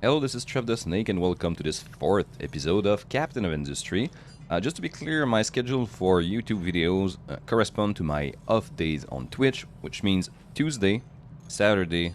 Hello, this is Trev the Snake, and welcome to this fourth episode of Captain of Industry. Just to be clear, my schedule for YouTube videos correspond to my off days on Twitch, which means Tuesday, Saturday,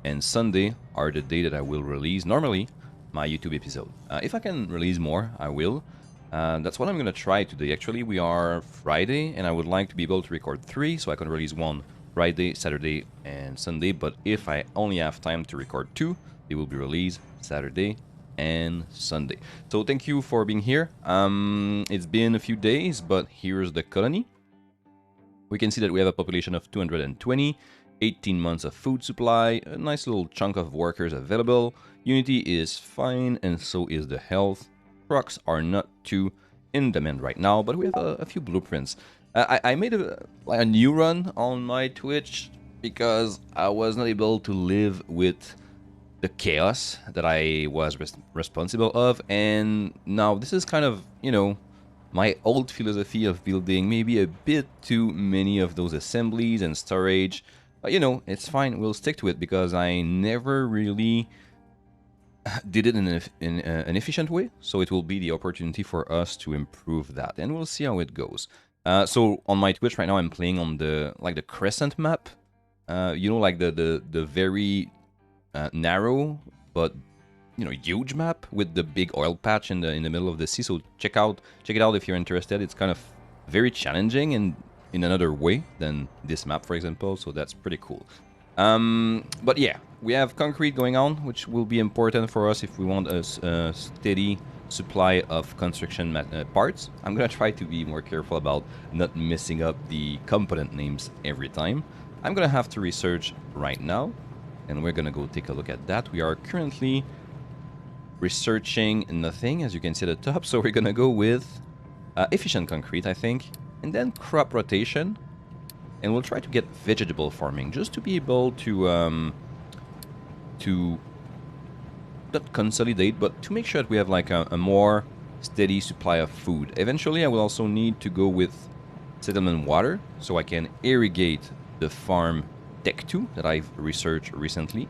and Sunday are the day that I will release normally my YouTube episode. If I can release more, I will. That's what I'm gonna try today. Actually, we are Friday, and I would like to be able to record 3, so I can release one Friday, Saturday, and Sunday. But if I only have time to record 2, they will be released Saturday and Sunday. So thank you for being here. It's been a few days, but here's the colony. We can see that we have a population of 220, 18 months of food supply, a nice little chunk of workers available. Unity is fine, and so is the health. Trucks are not too in demand right now, but we have a few blueprints. I made a new run on my Twitch because I was not able to live with the chaos that I was responsible of, and now this is kind of, my old philosophy of building maybe a bit too many of those assemblies and storage. But it's fine, we'll stick to it because I never really did it in an efficient way, so it will be the opportunity for us to improve that, and we'll see how it goes. So on my Twitch right now, I'm playing on the crescent map. Like the very narrow but huge map with the big oil patch in the middle of the sea. So check it out if you're interested. It's kind of very challenging and in another way than this map, for example. So that's pretty cool. But yeah, we have concrete going on, which will be important for us if we want a steady supply of construction parts. I'm gonna try to be more careful about not messing up the component names every time. I'm gonna have to research right now, and we're gonna go take a look at that. We are currently researching nothing, as you can see at the top, so we're gonna go with efficient concrete, I think, and then crop rotation, and we'll try to get vegetable farming just to be able to not consolidate, but to make sure that we have like a more steady supply of food. Eventually, I will also need to go with settlement water so I can irrigate the farm Tech 2 that I've researched recently.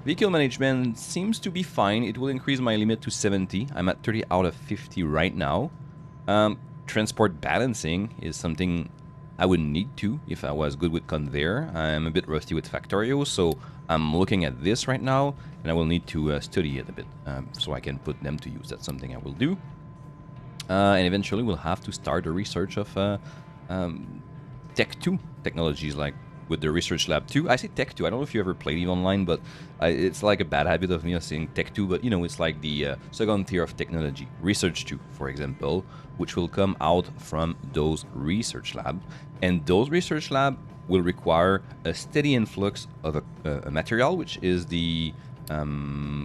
Vehicle management seems to be fine. It will increase my limit to 70. I'm at 30 out of 50 right now. Transport balancing is something I would need to if I was good with conveyor. I'm a bit rusty with Factorio, so I'm looking at this right now, and I will need to study it a bit so I can put them to use. That's something I will do. And eventually we'll have to start the research of Tech 2 technologies, like with the Research Lab 2. I say Tech 2, I don't know if you ever played EVE Online, but it's like a bad habit of me of saying Tech 2, but it's like the second tier of technology. Research 2, for example, which will come out from those Research Lab. And those Research Lab will require a steady influx of a material, which is the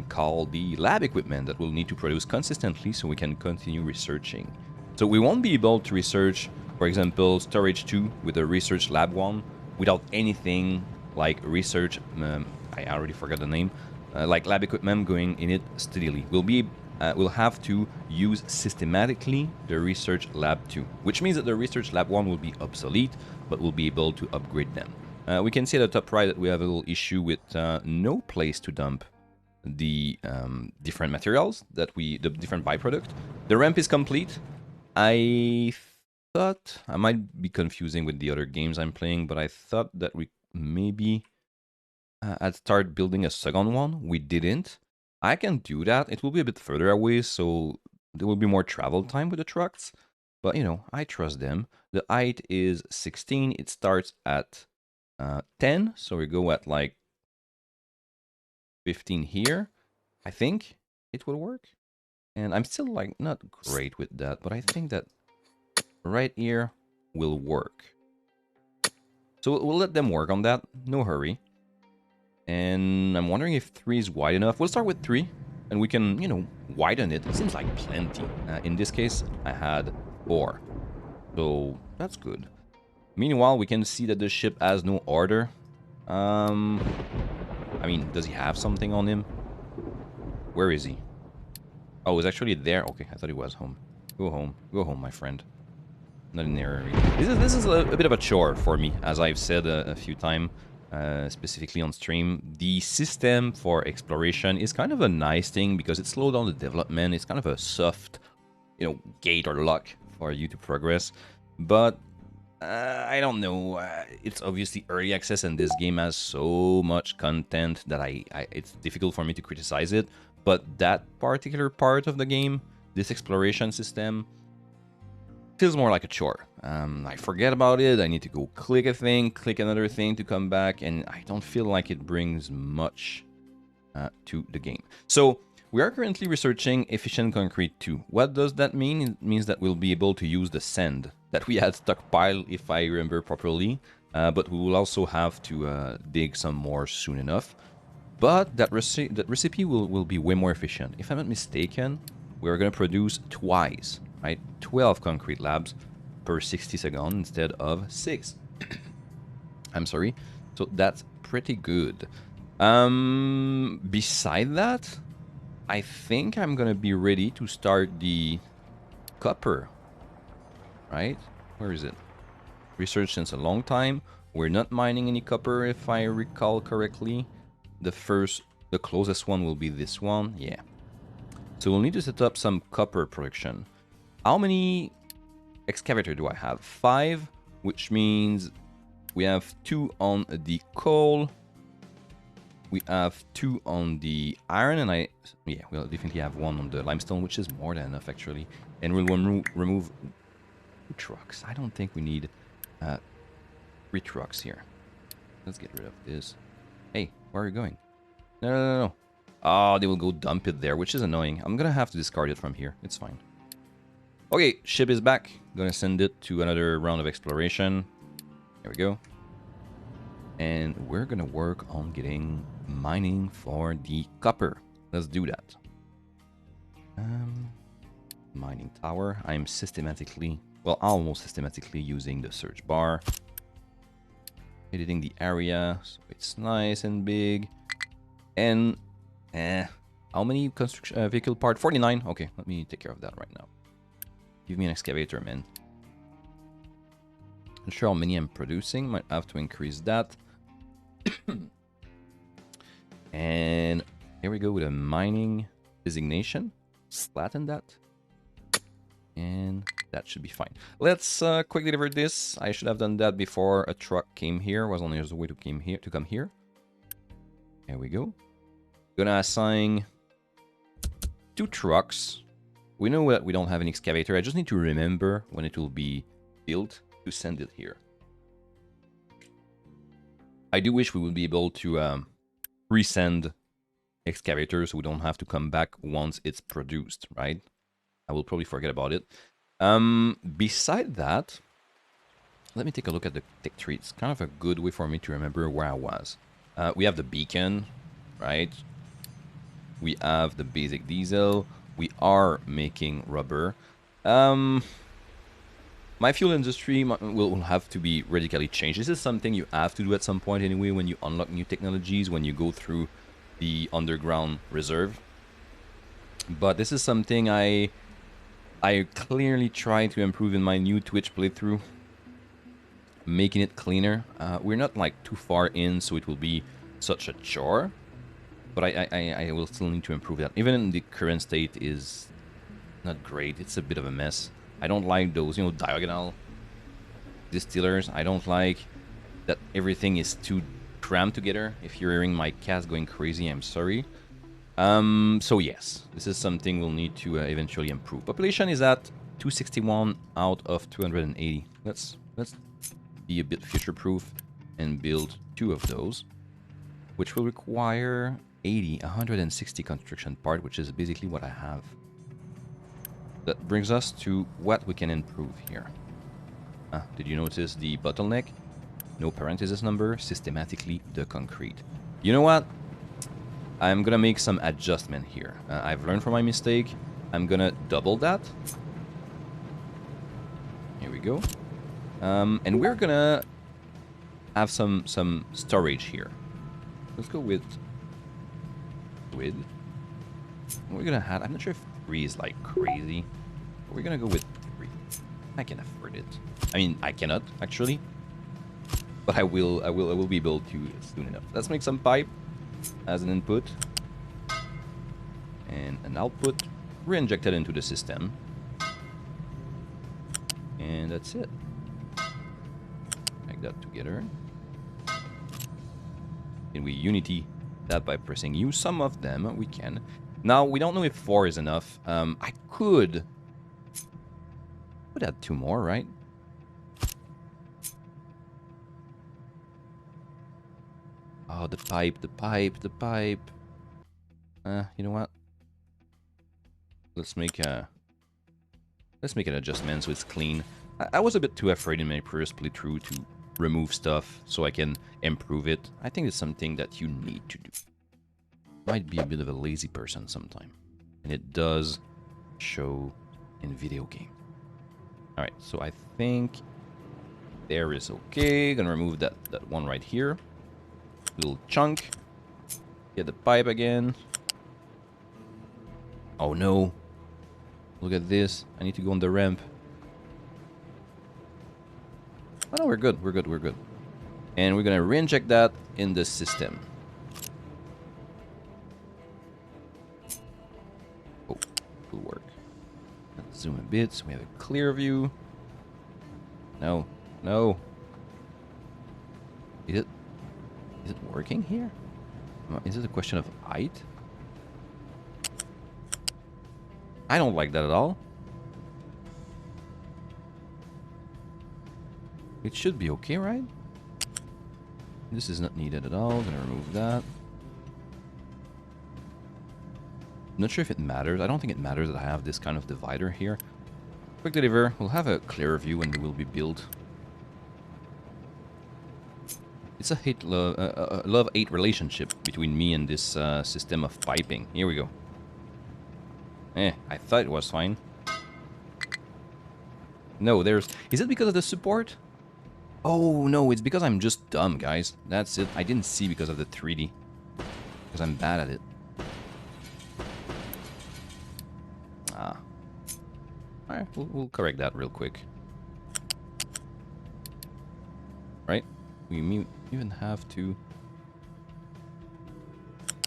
called the lab equipment that we'll need to produce consistently so we can continue researching. So we won't be able to research, for example, Storage 2 with a Research Lab 1 without anything like research, I already forgot the name, like lab equipment going in it steadily. We'll have to use systematically the Research Lab 2, which means that the Research Lab 1 will be obsolete, but we'll be able to upgrade them. We can see at the top right that we have a little issue with no place to dump the different materials the different byproduct. The ramp is complete. I thought I might be confusing with the other games I'm playing, but I thought that we maybe I'd start building a second one. We didn't. I can do that. It will be a bit further away, so there will be more travel time with the trucks. But I trust them. The height is 16. It starts at 10, so we go at like 15 here. I think it will work. And I'm still like not great with that, but I think that right here will work. So we'll let them work on that. No hurry. And I'm wondering if 3 is wide enough. We'll start with 3, and we can, widen it. It seems like plenty. In this case, I had 4. So that's good. Meanwhile, we can see that the ship has no order. I mean, does he have something on him? Where is he? Oh, he's actually there. Okay, I thought he was home. Go home. Go home, my friend. Not in there. This is a bit of a chore for me, as I've said a few times. specifically on stream. The system for exploration is kind of a nice thing because it slows down the development. It's kind of a soft, gate or lock for you to progress. But I don't know. It's obviously early access, and this game has so much content that it's difficult for me to criticize it. But that particular part of the game, this exploration system, feels more like a chore. I forget about it. I need to go click a thing, click another thing to come back, and I don't feel like it brings much to the game. So we are currently researching Efficient Concrete 2. What does that mean? It means that we'll be able to use the sand that we had stockpiled, if I remember properly, but we will also have to dig some more soon enough. But that recipe will be way more efficient. If I'm not mistaken, we're going to produce twice, right? 12 concrete slabs per 60 seconds instead of 6. I'm sorry. So that's pretty good. Beside that, I think I'm going to be ready to start the copper, right? Where is it? Research since a long time. We're not mining any copper, if I recall correctly. The closest one will be this one. Yeah. So we'll need to set up some copper production. How many excavator do I have? 5, which means we have 2 on the coal. We have 2 on the iron, and we'll definitely have 1 on the limestone, which is more than enough actually. And we'll remove 2 trucks. I don't think we need 3 trucks here. Let's get rid of this. Hey, where are you going? No. Oh, they will go dump it there, which is annoying. I'm gonna have to discard it from here. It's fine. Okay, ship is back. Gonna send it to another round of exploration. There we go. And we're gonna work on getting mining for the copper. Let's do that. Mining tower. I'm almost systematically using the search bar. Editing the area so it's nice and big. And how many construction vehicle part? 49. Okay, let me take care of that right now. Give me an excavator, man. Not sure how many I'm producing. Might have to increase that. And here we go with a mining designation. Flatten that. And that should be fine. Let's quickly deliver this. I should have done that before a truck came here. Was on his way to come here. There we go. Gonna assign 2 trucks. We know that we don't have an excavator. I just need to remember when it will be built to send it here. I do wish we would be able to resend excavators so we don't have to come back once it's produced, right? I will probably forget about it. Beside that, let me take a look at the tech tree. It's kind of a good way for me to remember where I was. We have the beacon, right? We have the basic diesel. We are making rubber. My fuel industry will have to be radically changed. This is something you have to do at some point anyway when you unlock new technologies, when you go through the underground reserve. But this is something I clearly try to improve in my new Twitch playthrough, making it cleaner. We're not like too far in, so it will be such a chore. But I will still need to improve that. Even in the current state is not great. It's a bit of a mess. I don't like those, diagonal distillers. I don't like that everything is too crammed together. If you're hearing my cat going crazy, I'm sorry. So yes, this is something we'll need to eventually improve. Population is at 261 out of 280. Let's be a bit future-proof and build 2 of those, which will require 160 construction part, which is basically what I have. That brings us to what we can improve here. Did you notice the bottleneck? No parenthesis number, systematically the concrete. You know what? I'm gonna make some adjustment here. I've learned from my mistake. I'm gonna double that. Here we go. And we're gonna have some storage here. Let's go with. We're gonna have. I'm not sure if 3 is like crazy. But we're gonna go with 3. I can afford it. I mean, I cannot actually. but I will be able to soon enough. Let's make some pipe as an input and an output, re-inject it into the system, and that's it. Like that together. Can we unity that by pressing U? Some of them we can. Now we don't know if 4 is enough. I could add 2 more, right? Oh, the pipe. You know what? Let's make an adjustment so it's clean. I was a bit too afraid in my previous playthrough to remove stuff so I can improve it. I think it's something that you need to do. Might be a bit of a lazy person sometime, and it does show in video game. All right, so I think there is okay. Gonna remove that one right here. Little chunk. Get the pipe again. Oh no! Look at this. I need to go on the ramp. Oh no, we're good. We're good. And we're gonna re-inject that in the system. Oh, will work. Let's zoom a bit so we have a clear view. No. Is it working here? Is it a question of height? I don't like that at all. It should be okay, right? This is not needed at all. Gonna remove that. Not sure if it matters. I don't think it matters that I have this kind of divider here. Quick deliver. We'll have a clearer view when we will be built. It's a love-hate relationship between me and this system of piping. Here we go. I thought it was fine. No, there's... Is it because of the support? Oh, no, it's because I'm just dumb, guys. That's it. I didn't see because of the 3D. Because I'm bad at it. Alright, we'll correct that real quick. Right? We even have to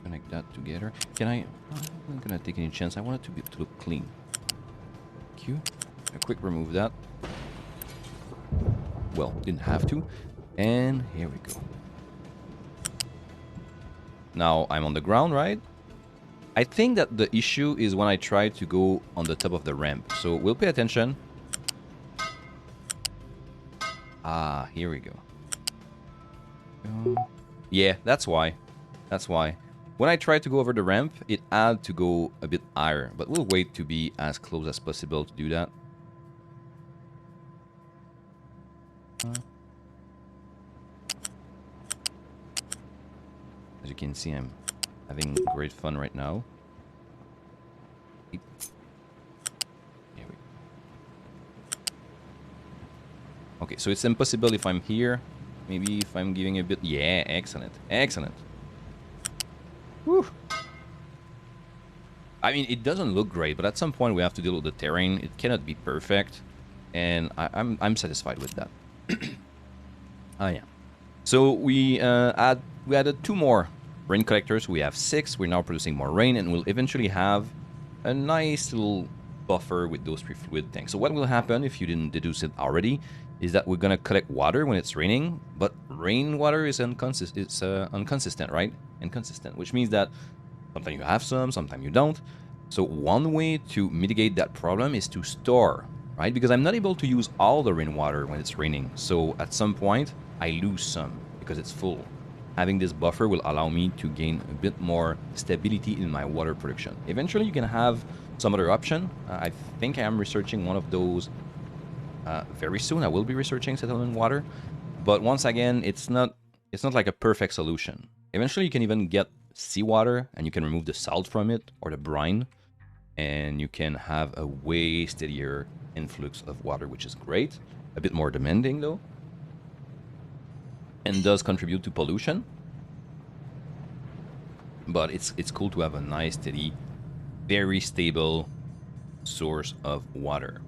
connect that together. Can I... I'm not gonna take any chance. I want it to look clean. Q. A quick remove that. Well, didn't have to. And here we go. Now I'm on the ground, right? I think that the issue is when I try to go on the top of the ramp. So we'll pay attention. Ah, here we go. Yeah, that's why. That's why. When I try to go over the ramp, it had to go a bit higher. But we'll wait to be as close as possible to do that. As you can see, I'm having great fun right now. Here we go. Okay, so it's impossible if I'm here. Maybe if I'm giving a bit... Yeah, excellent. Excellent. Whew. I mean, it doesn't look great, but at some point we have to deal with the terrain. It cannot be perfect. And I'm satisfied with that. I am. So we added 2 more rain collectors. We have 6. We're now producing more rain, and we'll eventually have a nice little buffer with those 3 fluid tanks. So what will happen, if you didn't deduce it already, is that we're gonna collect water when it's raining, but rainwater is inconsistent, right? Inconsistent, which means that sometimes you have some, sometimes you don't. So one way to mitigate that problem is to store, right? Because I'm not able to use all the rainwater when it's raining. So at some point, I lose some because it's full. Having this buffer will allow me to gain a bit more stability in my water production. Eventually, you can have some other option. I think I am researching one of those very soon. I will be researching settlement water. But once again, it's not like a perfect solution. Eventually, you can even get seawater and you can remove the salt from it or the brine. And you can have a way steadier influx of water, which is great. A bit more demanding, though. And does contribute to pollution. But it's cool to have a nice, steady, very stable source of water.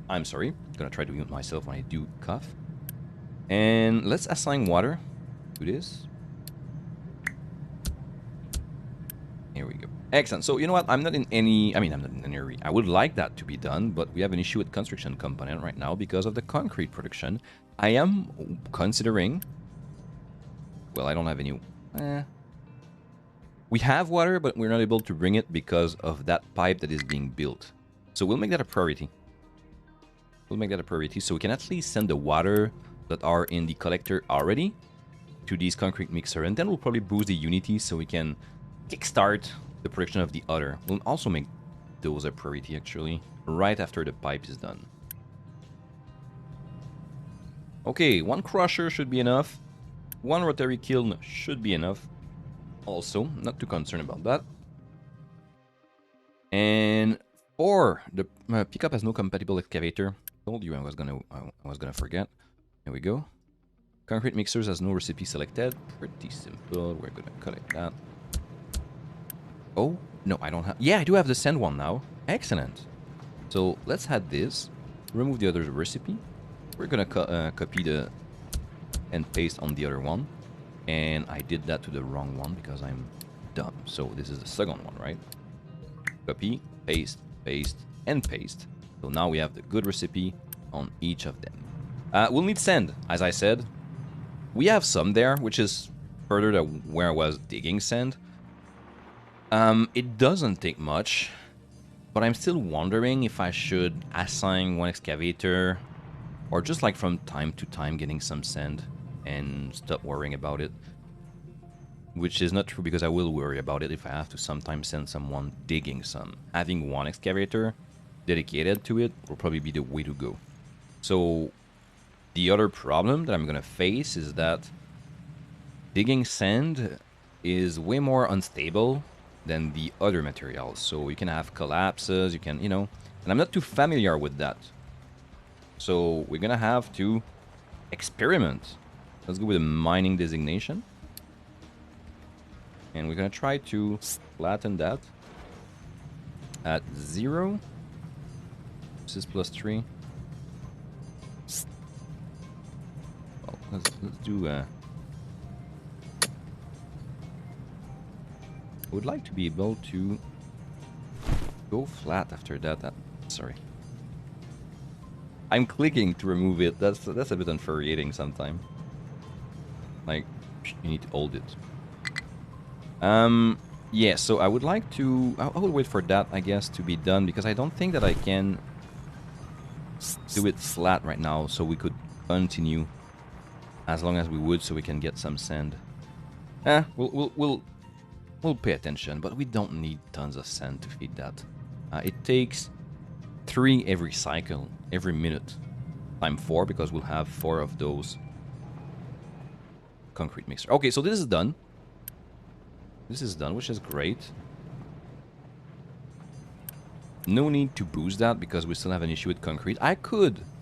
I'm sorry. I'm gonna try to mute myself when I do cough. And let's assign water to this. Here we go. Excellent. So you know what? I'm not in any... I mean, I'm not in any hurry. I would like that to be done, but we have an issue with construction component right now because of the concrete production. I am considering... Well, I don't have any... We have water, but we're not able to bring it because of that pipe that is being built. So we'll make that a priority. We'll make that a priority so we can at least send the water that are in the collector already to these concrete mixer. And then we'll probably boost the unity so we can kickstart the production of the other. We'll also make those a priority actually, right after the pipe is done. Okay, one crusher should be enough. One rotary kiln should be enough. Also, not too concerned about that. And for the pickup has no compatible excavator. Told you I was gonna forget. Here we go. Concrete mixers has no recipe selected. Pretty simple. We're gonna collect that. Oh no, I don't have. Yeah, I do have the send one now. Excellent. So let's add this. Remove the other recipe. We're gonna copy the and paste on the other one. And I did that to the wrong one because I'm dumb. So this is the second one, right? Copy, paste, paste, and paste. So now we have the good recipe on each of them. We'll need sand, as I said. We have some there, which is further to where I was digging sand. It doesn't take much, but I'm still wondering if I should assign one excavator or just like from time to time getting some sand and stop worrying about it. Which is not true because I will worry about it if I have to sometimes send someone digging some. Having one excavator dedicated to it will probably be the way to go. So the other problem that I'm gonna face is that digging sand is way more unstable than the other materials. So you can have collapses, you can, and I'm not too familiar with that. So we're gonna have to experiment. Let's go with a mining designation. And we're gonna try to flatten that at 0. This is +3. Well, let's do I would like to be able to go flat after that. Sorry. I'm clicking to remove it. That's a bit infuriating sometimes. Like, you need to hold it. Yeah, so I would like to... I will wait for that, I guess, to be done, because I don't think that I can do it flat right now, so we could continue as long as we would, so we can get some sand. We'll pay attention, but we don't need tons of sand to feed that. It takes 3 every cycle, every minute, time 4, because we'll have 4 of those concrete mixer. Okay, so this is done. This is done, which is great. No need to boost that because we still have an issue with concrete. I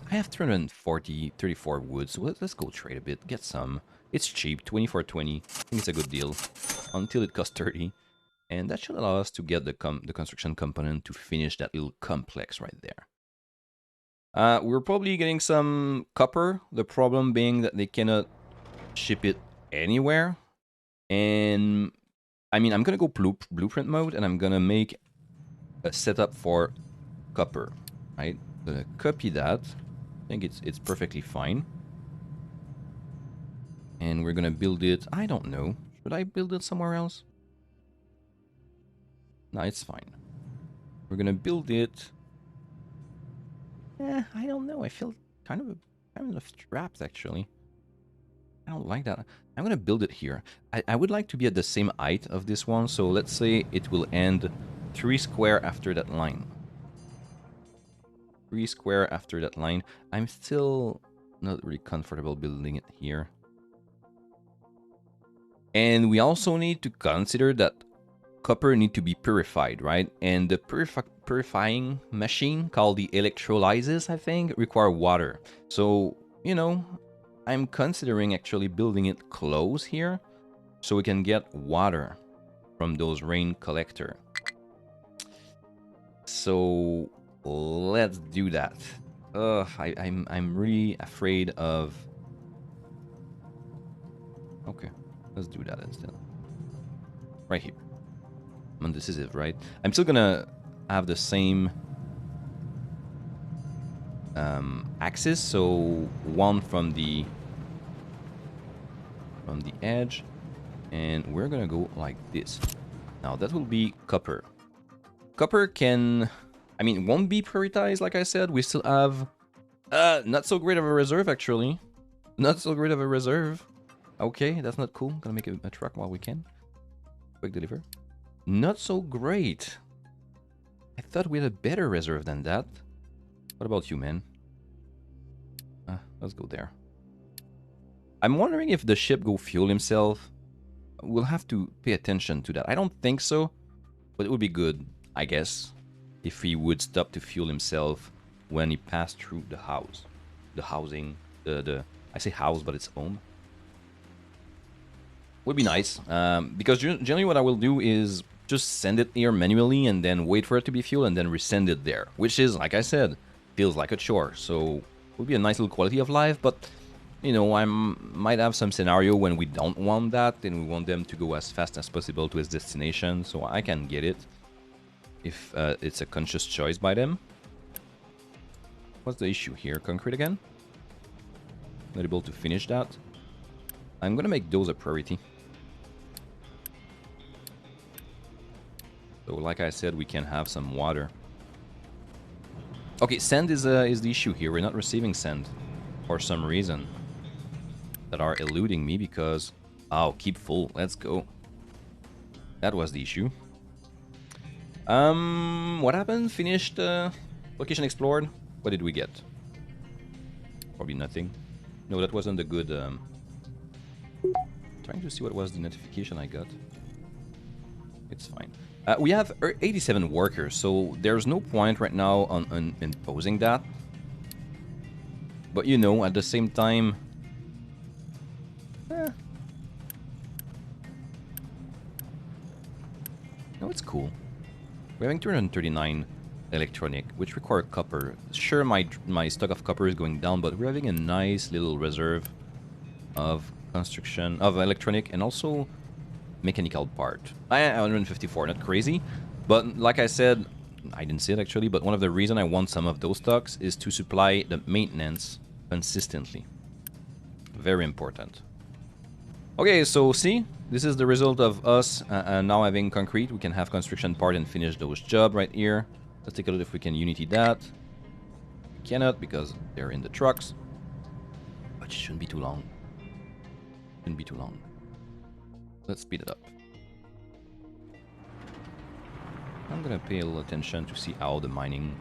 have 334 wood, so let's go trade a bit, get some. It's cheap, 24.20. I think it's a good deal until it costs 30. And that should allow us to get the construction component to finish that little complex right there. We're probably getting some copper, the problem being that they cannot ship it anywhere. And I mean, I'm gonna go blueprint mode and I'm gonna make a setup for copper, right? I'm gonna copy that. I think it's perfectly fine. And we're gonna build it. I don't know. Should I build it somewhere else? No, it's fine. We're gonna build it. I don't know. I feel kind of trapped actually. I don't like that. I'm gonna build it here. I would like to be at the same height of this one, so let's say it will end 3 square after that line. 3 square after that line. I'm still not really comfortable building it here. And we also need to consider that copper need to be purified, right? And the purifying machine called the electrolysis, I think, require water. So, I'm considering actually building it close here so we can get water from those rain collector. So let's do that. I'm really afraid of Okay, let's do that instead. Right here. I mean, this is it, right? I'm still gonna have the same axis, so one from the edge, and we're gonna go like this. Now that will be copper. Copper can, I mean, won't be prioritized. Like I said, we still have not so great of a reserve actually. Not so great of a reserve. Okay, that's not cool. Gonna make a truck while we can. Quick deliver. Not so great. I thought we had a better reserve than that. What about you, man? Let's go there. I'm wondering if the ship go fuel himself. We'll have to pay attention to that. I don't think so, but it would be good, I guess, if he would stop to fuel himself when he passed through the house. The housing, I say house, but it's home. Would be nice, because generally what I will do is just send it here manually and then wait for it to be fueled and then resend it there, which is, like I said, feels like a chore. So would be a nice little quality of life, but you know, I might have some scenario when we don't want that and we want them to go as fast as possible to its destination, so I can get it if it's a conscious choice by them. What's the issue here? Concrete again? Not able to finish that. I'm gonna make those a priority. So like I said, we can have some water. Okay, sand is the issue here. We're not receiving sand for some reason that are eluding me because... Oh, keep full. Let's go. That was the issue. What happened? Finished location explored. What did we get? Probably nothing. No, that wasn't a good... Trying to see what was the notification I got. It's fine. We have 87 workers, so there's no point right now on imposing that. But you know, at the same time... No, it's cool. We're having 239 electronic, which require copper. Sure, my stock of copper is going down, but we're having a nice little reserve of construction, of electronic, and also mechanical part. 154, not crazy, but like I said, I didn't say it actually, but one of the reasons I want some of those stocks is to supply the maintenance consistently. Very important. Okay, so see, this is the result of us now having concrete. We can have construction part and finish those jobs right here. Let's take a look if we can unity that. We cannot because they're in the trucks, but it shouldn't be too long. Shouldn't be too long. Let's speed it up. I'm gonna pay a little attention to see how the mining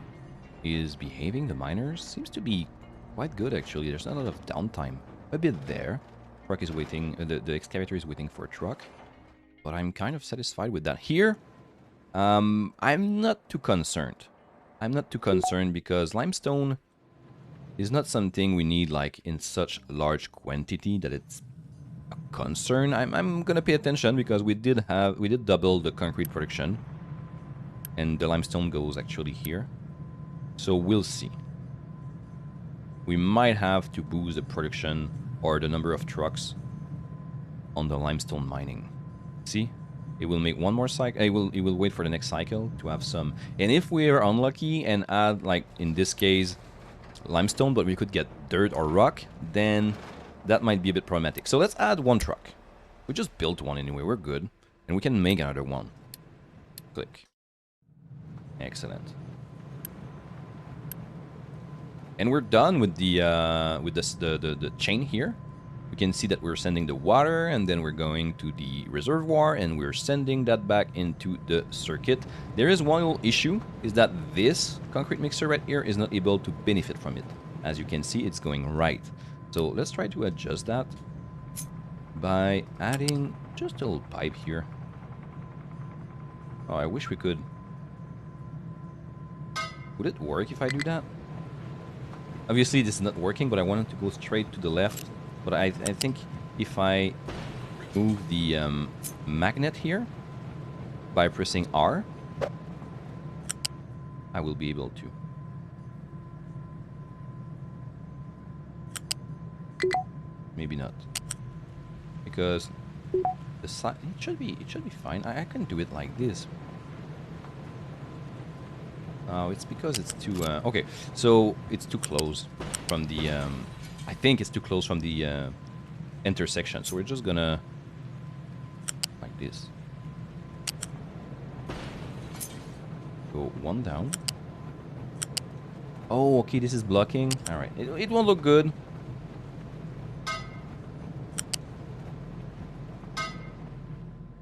is behaving. The miners seems to be quite good actually. There's not a lot of downtime. A bit there. Truck is waiting. The excavator is waiting for a truck, but I'm kind of satisfied with that. Here, I'm not too concerned. I'm not too concerned because limestone is not something we need like in such large quantity that it's concern. I'm gonna pay attention because we did double the concrete production, and the limestone goes actually here, so we'll see. We might have to boost the production or the number of trucks on the limestone mining. See, it will make one more cycle. It will wait for the next cycle to have some, and if we are unlucky and add, like in this case, limestone, but we could get dirt or rock, then that might be a bit problematic. So let's add one truck. We just built one anyway, we're good. And we can make another one. Click. Excellent. And we're done with the chain here. We can see that we're sending the water, and then we're going to the reservoir, and we're sending that back into the circuit. There is one little issue, is that this concrete mixer right here is not able to benefit from it. As you can see, it's going right. So let's try to adjust that by adding just a little pipe here. Oh, I wish we could... Would it work if I do that? Obviously, this is not working, but I wanted to go straight to the left. But I think if I move the magnet here by pressing R, I will be able to. Maybe not. because the side it should be fine. I can do it like this. Oh, it's because it's too okay. So it's too close from the I think it's too close from the intersection. So we're just gonna like this. Go one down. Oh, okay, this is blocking. All right, it won't look good.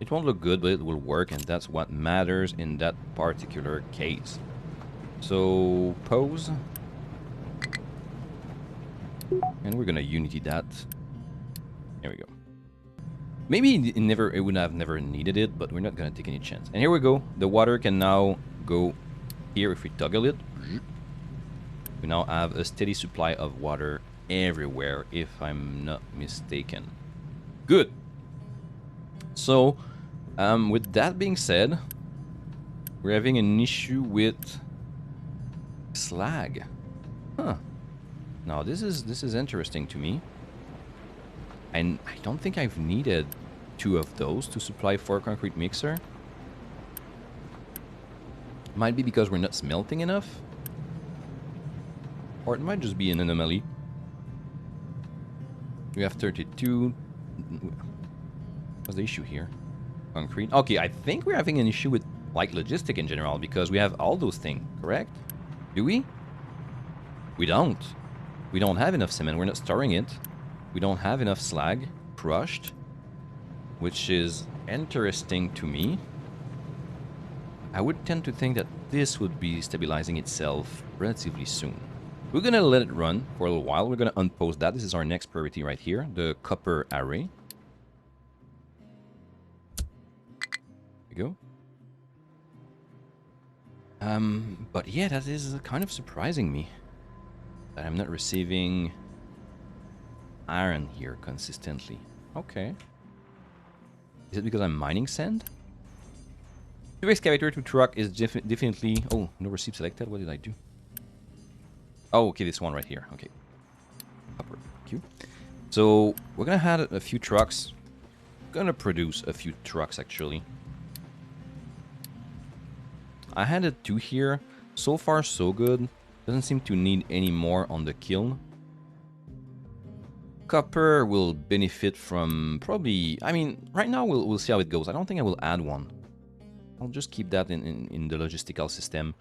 It won't look good, but it will work, and that's what matters in that particular case. So, pose. And we're gonna unity that. There we go. Maybe it would have never needed it, but we're not gonna take any chance. And here we go. The water can now go here if we toggle it. We now have a steady supply of water everywhere, if I'm not mistaken. Good. So, with that being said, we're having an issue with slag. Huh. Now this is interesting to me. And I don't think I've needed 2 of those to supply 4 concrete mixer. Might be because we're not smelting enough. Or it might just be an anomaly. We have 32. What's the issue here? Concrete. Okay, I think we're having an issue with like logistic in general because we have all those things, correct? Do we? We don't. We don't have enough cement. We're not storing it. We don't have enough slag crushed, which is interesting to me. I would tend to think that this would be stabilizing itself relatively soon. We're gonna let it run for a little while. We're gonna unpost that. This is our next priority right here, the copper array. There we go. But yeah, that is kind of surprising me that I'm not receiving iron here consistently. Okay. Is it because I'm mining sand? 2 excavator to truck is definitely... Oh, no receipt selected. What did I do? Oh, okay, this one right here. Okay. Upper. Thank you. So, we're gonna have a few trucks. Gonna produce a few trucks, actually. I had a 2 here. So far, so good. Doesn't seem to need any more on the kiln. Copper will benefit from probably... I mean, right now we'll see how it goes. I don't think I will add one. I'll just keep that in the logistical system.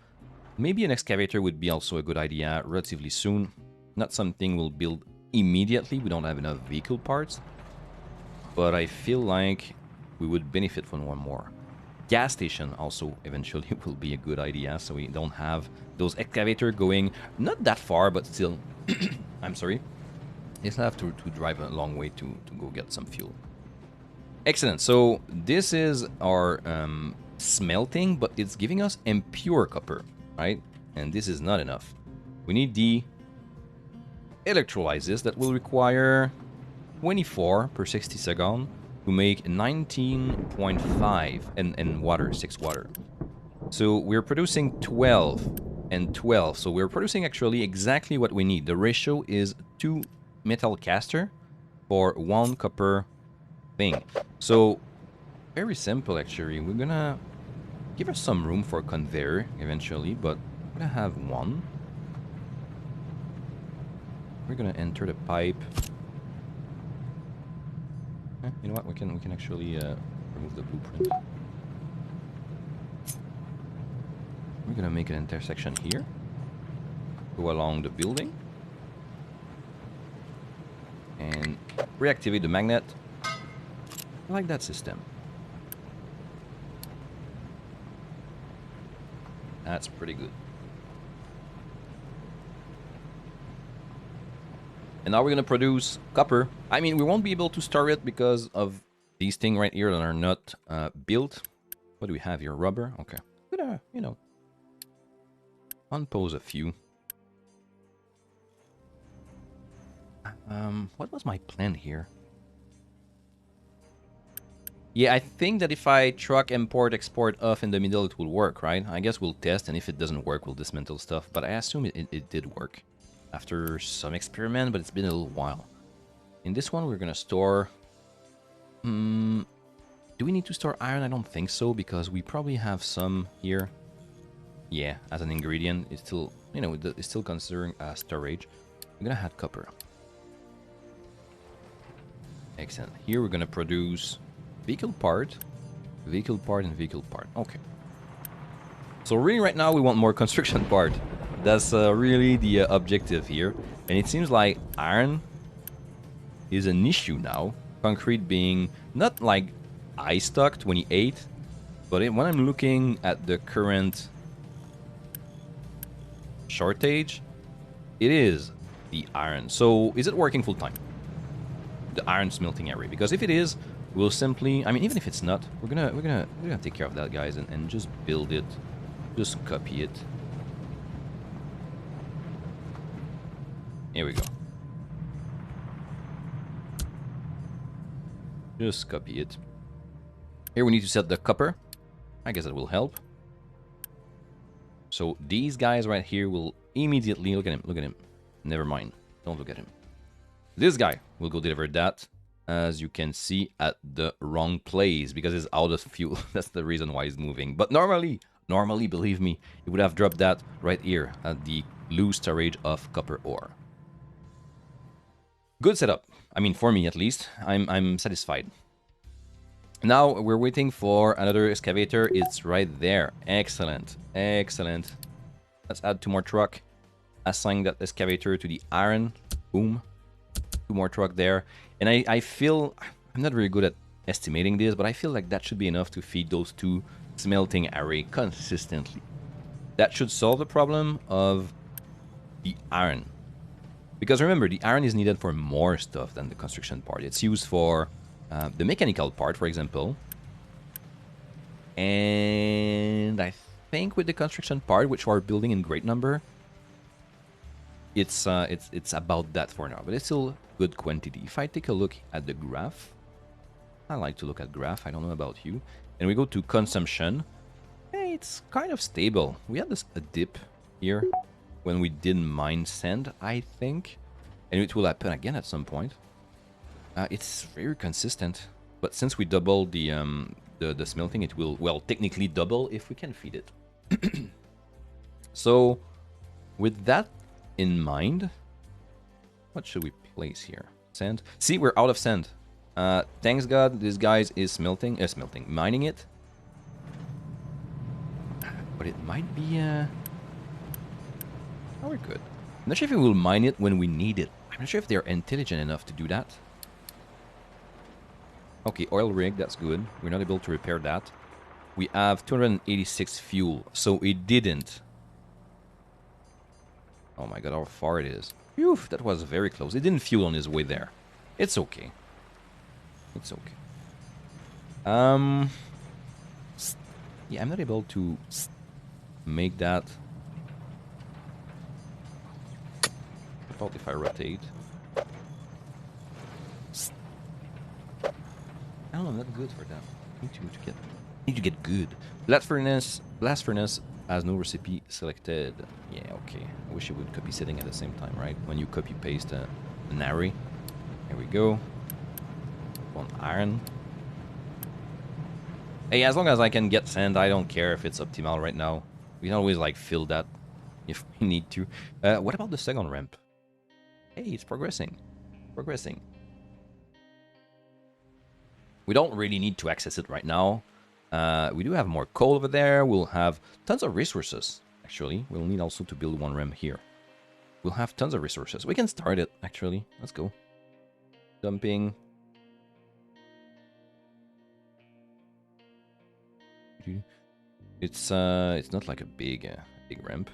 Maybe an excavator would be also a good idea relatively soon. Not something we'll build immediately. We don't have enough vehicle parts. But I feel like we would benefit from one more. Gas station also eventually will be a good idea, so we don't have those excavator going not that far, but still, I'm sorry, you still have to drive a long way to go get some fuel. Excellent. So this is our smelting, but it's giving us impure copper, right? And this is not enough. We need the electrolysis that will require 24 per 60 seconds to make 19.5 and water, 6 water. So we're producing 12 and 12. So we're producing actually exactly what we need. The ratio is 2 metal caster for 1 copper thing. So very simple actually. We're gonna give us some room for conveyor eventually, but we're gonna have 1. We're gonna enter the pipe. You know what? We can actually remove the blueprint. We're gonna make an intersection here. Go along the building. And reactivate the magnet. I like that system. That's pretty good. And now we're gonna produce copper. I mean, we won't be able to store it because of these things right here that are not built. What do we have here? Rubber? Okay. I'm gonna, you know, unpose a few. What was my plan here? Yeah, I think that if I truck, import, export off in the middle, it will work, right? I guess we'll test, and if it doesn't work, we'll dismantle stuff. But I assume it did work after some experiment, but it's been a little while. In this one, we're gonna store Do we need to store iron? I don't think so, because we probably have some here. Yeah, as an ingredient, it's still, you know, it's still considering storage. We're gonna add copper. Excellent. Here we're gonna produce vehicle part, and vehicle part. Okay. So really right now we want more construction part. That's really the objective here. And it seems like iron is an issue now. Concrete being not like I stock 28, but when I'm looking at the current shortage, it is the iron. So is it working full time? The iron smelting area, because if it is, we'll simply, I mean, even if it's not, we're gonna take care of that, guys, and just build it, just copy it. Here we go. Just copy it. Here we need to set the copper. I guess that will help. So these guys right here will immediately, look at him. Never mind, don't look at him. This guy will go deliver that, as you can see, at the wrong place, because it's out of fuel. That's the reason why it's moving. But normally, believe me, it would have dropped that right here at the loose storage of copper ore. Good setup. I mean, for me at least, I'm satisfied. Now we're waiting for another excavator. It's right there. Excellent. Let's add 2 more truck. Assign that excavator to the iron. Boom. 2 more truck there. And I feel, I'm not very good at estimating this, but I feel like that should be enough to feed those 2 smelting array consistently. That should solve the problem of the iron. Because remember, the iron is needed for more stuff than the construction part. It's used for the mechanical part, for example. And I think with the construction part, which we're building in great number, it's about that for now. But it's still good quantity. If I take a look at the graph, I like to look at graph. I don't know about you. And we go to consumption. Hey, it's kind of stable. We had a dip here when we didn't mine sand, I think. And it will happen again at some point. It's very consistent. But since we doubled the smelting, it will, well, technically double if we can feed it. So, with that in mind, what should we place here? Sand? See, we're out of sand. Thanks God, this guy is mining it. But it might be, oh, we're good. I'm not sure if we will mine it when we need it. I'm not sure if they're intelligent enough to do that. Okay, oil rig, that's good. We're not able to repair that. We have 286 fuel, so it didn't. Oh my god, how far it is. Phew, that was very close. It didn't fuel on his way there. It's okay. It's okay. Yeah, I'm not able to make that. What about if I rotate? I don't know, I'm not good for that. Need to get good. Blast furnace has no recipe selected. Yeah, okay. I wish it would copy setting at the same time, right? When you copy paste an array. Here we go. On iron. Hey, as long as I can get sand, I don't care if it's optimal right now. We can always like fill that if we need to. What about the second ramp? Hey, it's progressing. We don't really need to access it right now. We do have more coal over there. We'll have tons of resources, actually. We'll need also to build 1 ramp here. We'll have tons of resources. We can start it, actually. Let's go. Dumping. It's not like a big ramp.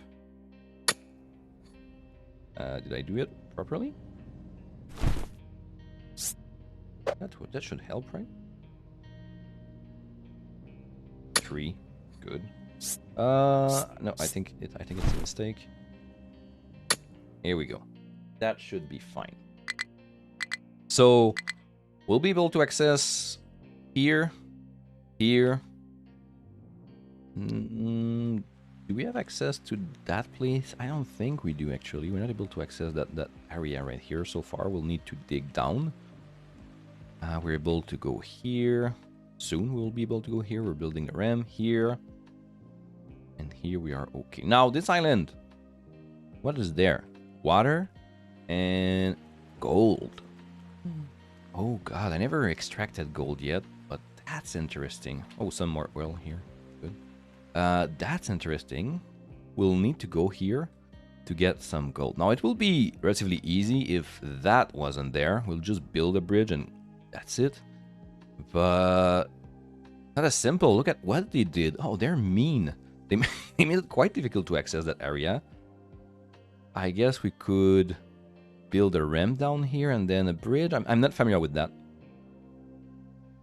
Did I do it properly? That should help, right? 3, good. No, I think it's a mistake. Here we go. That should be fine. So we'll be able to access here. Do we have access to that place? I don't think we do, actually. We're not able to access that area right here so far. We'll need to dig down. We're able to go here. Soon we'll be able to go here. We're building a ram here. And here we are okay. Now, this island. What is there? Water and gold. Oh, God. I never extracted gold yet. But that's interesting. Oh, some more oil here. Good. That's interesting. We'll need to go here to get some gold. Now, it will be relatively easy if that wasn't there. We'll just build a bridge and that's it. But not as simple. Look at what they did. Oh, they're mean. They made it quite difficult to access that area. I guess we could build a ramp down here and then a bridge. I'm not familiar with that.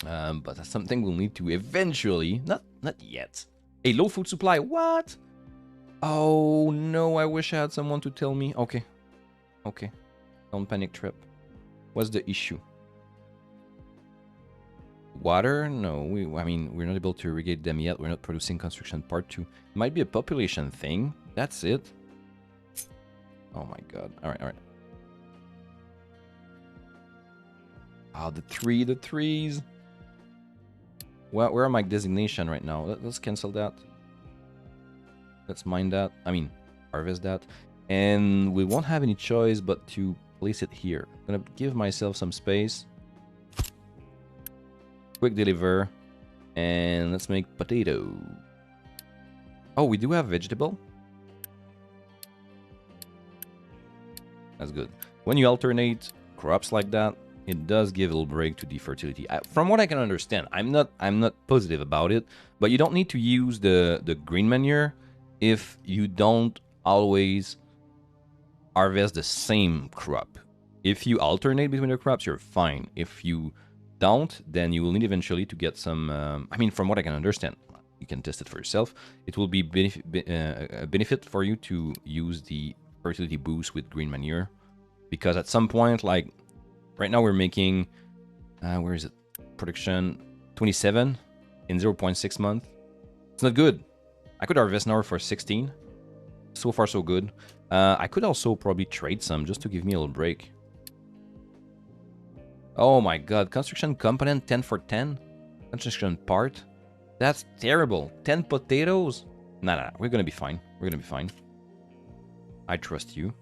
But that's something we'll need to eventually. Not yet. A low food supply. What? Oh, no. I wish I had someone to tell me. Okay. Okay. Don't panic, Trip. What's the issue? Water? No, I mean, we're not able to irrigate them yet. We're not producing construction part 2. It might be a population thing. That's it. Oh my god. Alright, alright. Ah, the trees. Well, where are my designation right now? Let's cancel that. Let's mine that. I mean, harvest that. And we won't have any choice but to place it here. I'm gonna give myself some space. Quick deliver. And let's make potato. Oh, we do have vegetable. That's good. When you alternate crops like that, it does give a little break to the fertility. From what I can understand, I'm not positive about it, but you don't need to use the green manure if you don't always harvest the same crop. If you alternate between the crops, you're fine. If you don't, then you will need eventually to get some. I mean, from what I can understand, you can test it for yourself. It will be a benefit for you to use the fertility boost with green manure, because at some point, like right now, we're making where is it? Production 27 in 0.6 month. It's not good. I could harvest now for 16. So far, so good. I could also probably trade some just to give me a little break. Oh my god, construction component 10 for 10? Construction part? That's terrible. 10 potatoes? Nah, we're gonna be fine. We're gonna be fine. I trust you.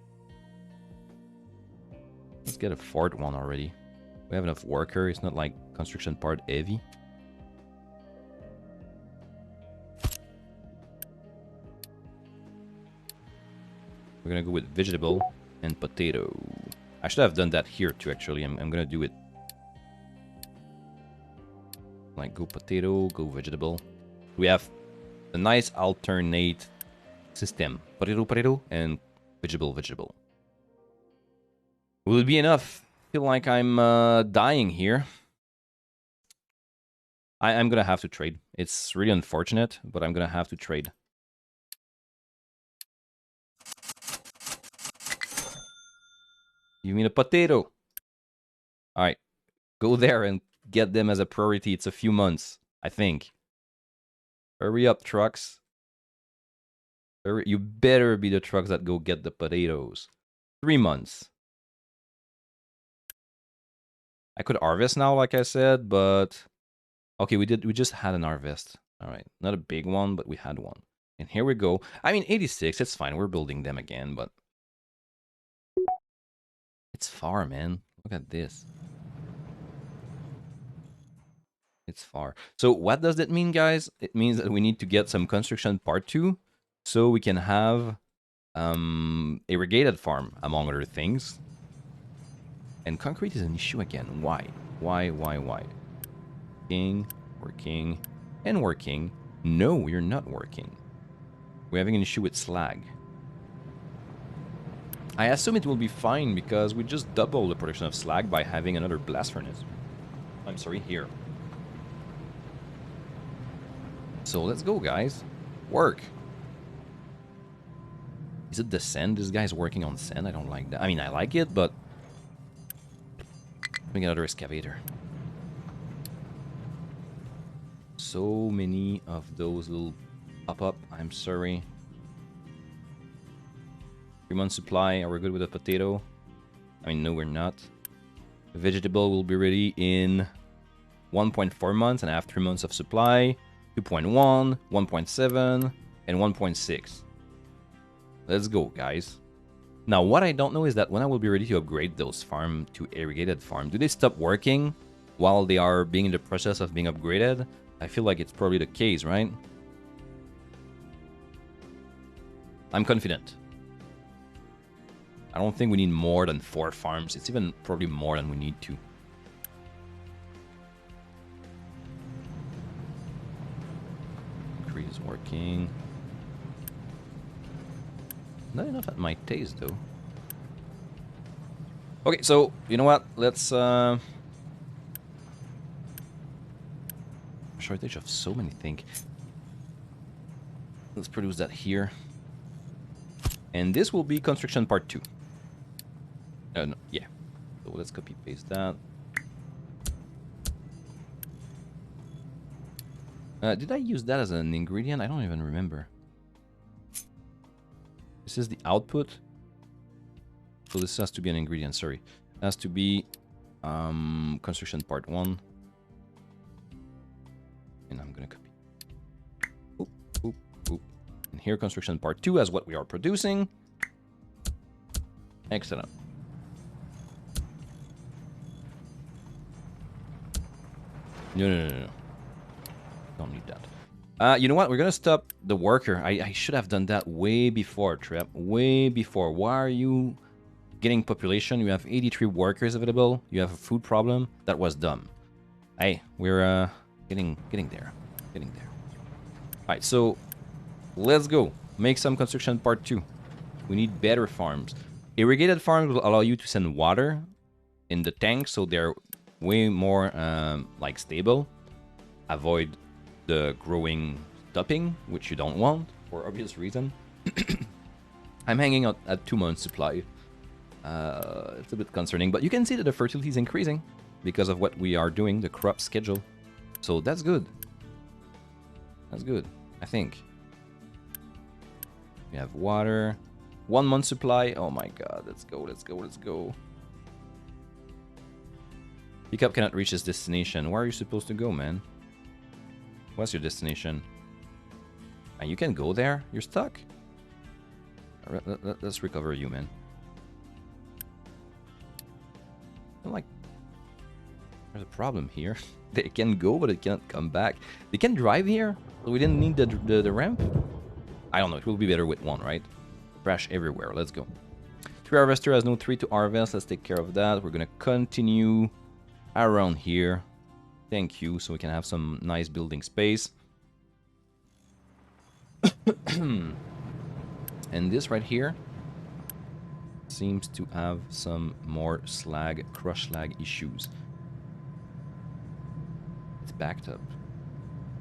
Let's get a fourth one already. We have enough worker. It's not like construction part heavy. We're gonna go with vegetable and potato. I should have done that here too, actually. I'm gonna do it. Like, go potato, go vegetable. We have a nice alternate system. Potato, and vegetable. Will it be enough? I feel like I'm dying here. I'm gonna have to trade. It's really unfortunate, but I'm gonna have to trade. You mean a potato? Alright. Go there and get them as a priority. It's a few months, I think. Hurry up, trucks. You better be the trucks that go get the potatoes. 3 months. I could harvest now, like I said, but... Okay, we just had an harvest. Alright, not a big one, but we had one. And here we go. I mean, 86, it's fine. We're building them again, but... It's far, man. Look at this. It's far. So what does that mean, guys? It means that we need to get some construction part 2 so we can have irrigated farm, among other things. And concrete is an issue again. Why? Why? Working, and working. No, you're not working. We're having an issue with slag. I assume it will be fine because we just double the production of slag by having another blast furnace. I'm sorry, here. So let's go, guys. Work. Is it the sand? This guy's working on sand. I don't like that. I mean, I like it, but... Let me get another excavator. So many of those will pop up. I'm sorry. 3 months supply. Are we good with a potato? I mean, no, we're not. Vegetable will be ready in 1.4 months and I have 3 months of supply. 2.1, 1.7, and 1.6. Let's go, guys. Now, what I don't know is that when I will be ready to upgrade those farm to irrigated farm, do they stop working while they are being in the process of being upgraded? I feel like it's probably the case, right? I'm confident. I don't think we need more than 4 farms. It's even probably more than we need to. Increase working. Not enough at my taste, though. Okay, so, you know what? Let's, shortage of so many things. Let's produce that here. And this will be construction part 2. No, yeah. So let's copy paste that. Did I use that as an ingredient? I don't even remember. This is the output. So this has to be an ingredient, sorry. It has to be construction part 1. And I'm gonna copy. Oop, oop, oop. And here construction part 2 as what we are producing. Excellent. No. Don't need that. You know what? We're gonna stop the worker. I should have done that way before, Trap. Way before. Why are you getting population? You have 83 workers available. You have a food problem. That was dumb. Hey, we're getting there. Getting there. Alright, so let's go. Make some construction part 2. We need better farms. Irrigated farms will allow you to send water in the tank, so they're way more like stable. Avoid the growing stopping, which you don't want for obvious reason. I'm hanging out at 2 months supply. It's a bit concerning, but you can see that the fertility is increasing because of what we are doing, the crop schedule. So that's good. That's good, I think. We have water. 1 month supply. Oh my god, let's go, let's go, let's go. Pickup cannot reach its destination. Where are you supposed to go, man? What's your destination? And you can go there? You're stuck? Let's recover you, man. I'm like, there's a problem here. They can go, but it cannot come back. They can drive here? So we didn't need the ramp? I don't know. It will be better with 1, right? Crash everywhere. Let's go. 3 harvester has no 3 to harvest. Let's take care of that. We're going to continue around here. Thank you. So we can have some nice building space. And this right here seems to have some more slag, crush slag issues. It's backed up.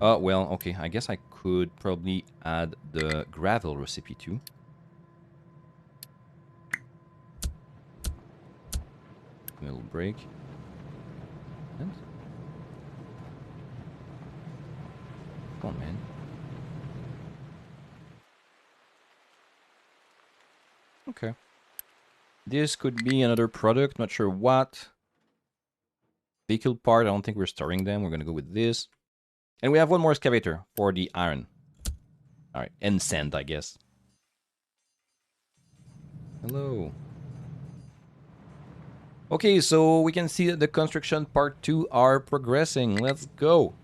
Oh, well, okay. I guess I could probably add the gravel recipe too. Middle break. And come on, man. Okay. This could be another product, not sure what. Vehicle part, I don't think we're storing them. We're gonna go with this. And we have 1 more excavator for the iron. Alright, and sand, I guess. Hello. Okay, so we can see that the construction part 2 are progressing. Let's go.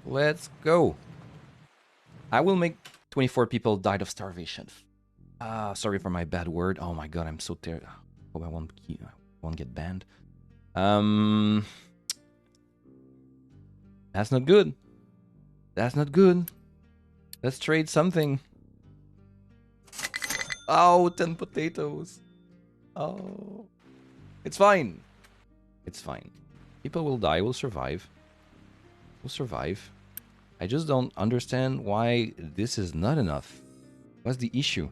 Let's go. I will make 24 people died of starvation. Sorry for my bad word. Oh my god, I'm so terrible. Hope I won't get banned. That's not good. That's not good. Let's trade something. Oh, 10 potatoes. Oh. It's fine. It's fine. People will die. We'll survive. We'll survive. I just don't understand why this is not enough. What's the issue?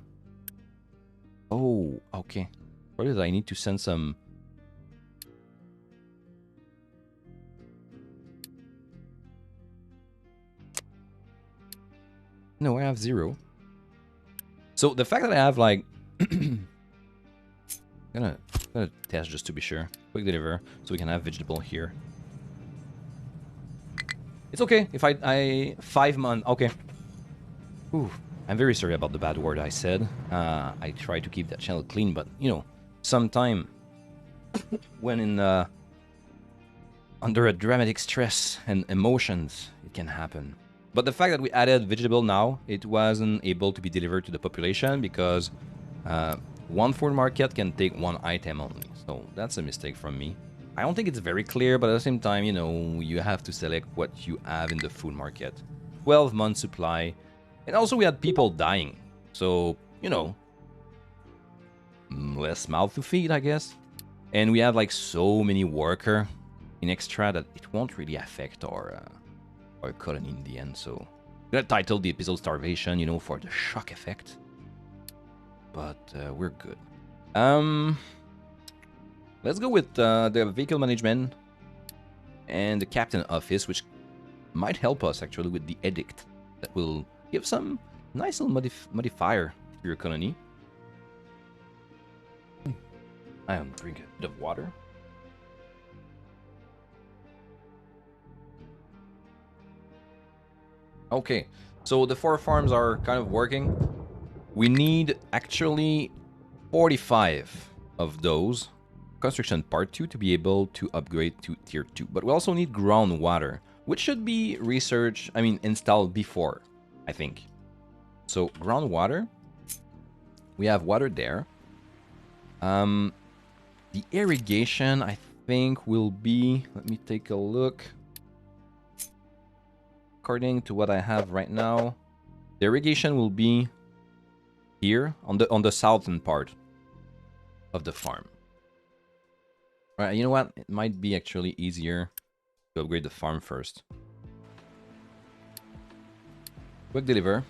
Oh, okay. Probably I need to send some... No, I have 0. So the fact that I have like... gonna gonna test just to be sure. Quick deliver, so we can have vegetable here. It's okay if I 5 months. Okay. Ooh, I'm very sorry about the bad word I said. I try to keep that channel clean, but you know, sometime when in under a dramatic stress and emotions, it can happen. But the fact that we added vegetable now, it wasn't able to be delivered to the population because one food market can take one item only. So that's a mistake from me. I don't think it's very clear, but at the same time, you know, you have to select what you have in the food market. 12 months supply. And also we had people dying. So, you know, less mouth to feed, I guess. And we have like so many worker in extra that it won't really affect our colony in the end. So I'm gonna title the episode Starvation, you know, for the shock effect. But we're good. Let's go with the vehicle management and the captain office, which might help us actually with the edict that will give some nice little modifier to your colony. I am drinking a bit of water. Okay, so the 4 farms are kind of working. We need actually 45 of those. Construction part 2 to be able to upgrade to tier 2. But we also need groundwater, which should be installed before, I think. So groundwater, we have water there. The irrigation, I think, will be, let me take a look. According to what I have right now, the irrigation will be here on the southern part of the farm. All right, you know what? It might be actually easier to upgrade the farm first. Quick deliver.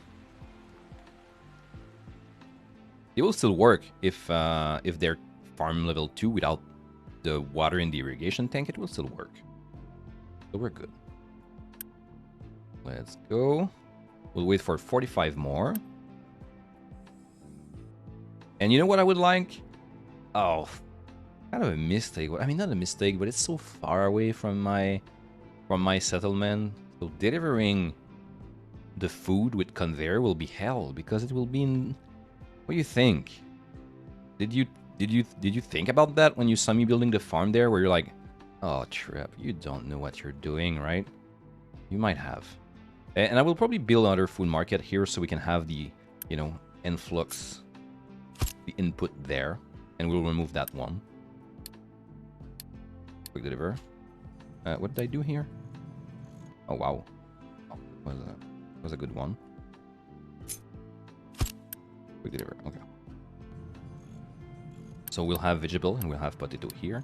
It will still work if they're farm level 2 without the water in the irrigation tank. It will still work. So we're good. Let's go. We'll wait for 45 more. And you know what I would like? Oh, kind of a mistake. I mean, not a mistake, but it's so far away from my settlement. So delivering the food with conveyor will be hell because it will be in. What do you think? Did you think about that when you saw me building the farm there? Where you're like, oh, Trip, you don't know what you're doing, right? You might have. And I will probably build another food market here so we can have the, you know, influx, the input there, and we'll remove that one. Quick deliver. What did I do here? Oh wow, oh, was a good one. Quick deliver. Okay. So we'll have vegetable and we'll have potato here,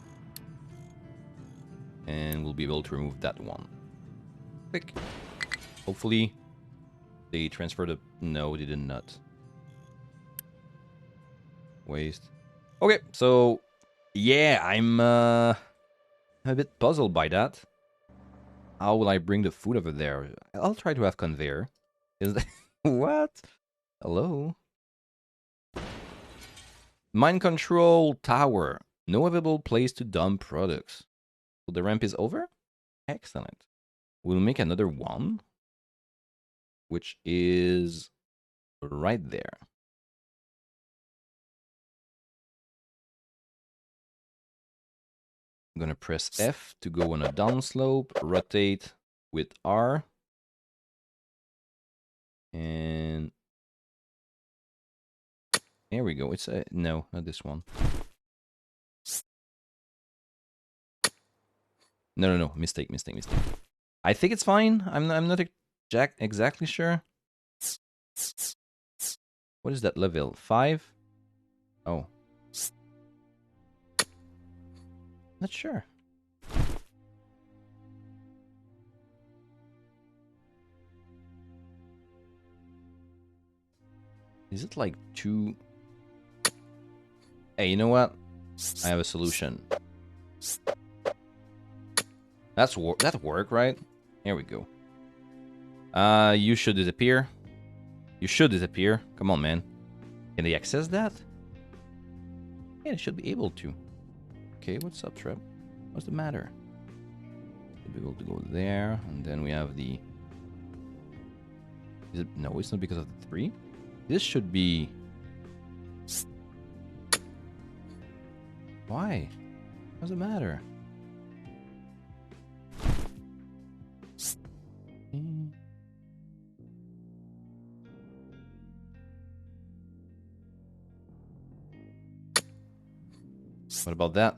and we'll be able to remove that one. Click. Hopefully, they transferred the. No, they did not. Waste. Okay, so yeah, I'm a bit puzzled by that. How will I bring the food over there? I'll try to have conveyor. Is that what? Hello. Mine control tower. No available place to dump products. So the ramp is over? Excellent. We'll make another one, which is right there. I'm gonna press F to go on a downslope, rotate with R, and there we go. It's a no, not this one. No, mistake. I think it's fine. I'm not exactly sure. What is that level? 5? Oh. Not sure. Is it like 2? Hey, you know what? I have a solution. That work, right? Here we go. You should disappear. You should disappear. Come on, man. Can they access that? Yeah, they should be able to. Okay, what's up, Trip? What's the matter? Should be able to go there, and then we have the... Is it... No, it's not because of the 3. This should be... Why? What's the matter? What about that?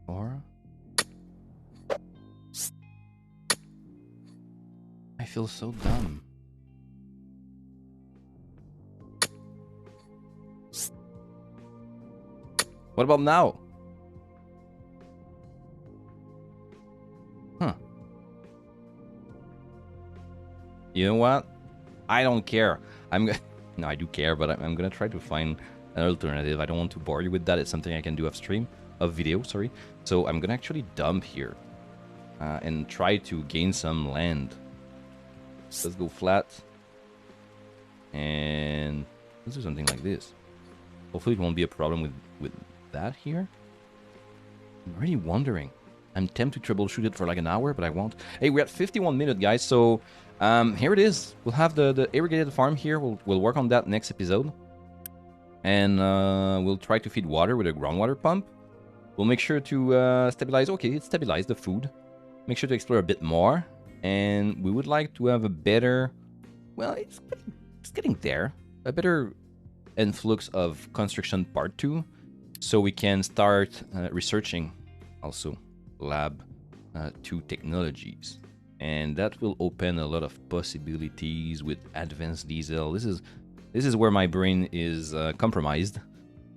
Or... I feel so dumb. What about now? Huh. You know what? I don't care. No, I do care, but I'm gonna try to find an alternative. I don't want to bore you with that. It's something I can do off stream, of video, sorry. So I'm gonna actually dump here and try to gain some land. Let's go flat. And let's do something like this. Hopefully it won't be a problem with that here. I'm really wondering. I'm tempted to troubleshoot it for like an hour, but I won't. Hey, we're at 51 minutes, guys. So here it is. We'll have the irrigated farm here. We'll work on that next episode. And we'll try to feed water with a groundwater pump. We'll make sure to stabilize. Okay, it's stabilized the food. Make sure to explore a bit more. And we would like to have a better... Well, it's getting there. A better influx of construction part 2. So we can start researching also lab 2 technologies. And that will open a lot of possibilities with advanced diesel. This is where my brain is compromised.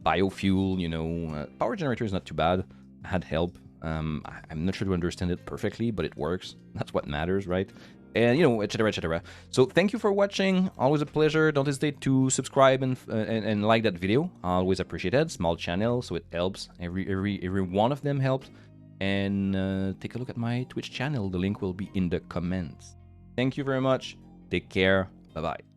Biofuel, you know, power generator is not too bad. I had help. I'm not sure to understand it perfectly, but it works. That's what matters, right? And, you know, etc, etc. So thank you for watching. Always a pleasure. Don't hesitate to subscribe and like that video. I always appreciate it. Small channel, so it helps. Every one of them helps. And take a look at my Twitch channel. The link will be in the comments. Thank you very much. Take care. Bye-bye.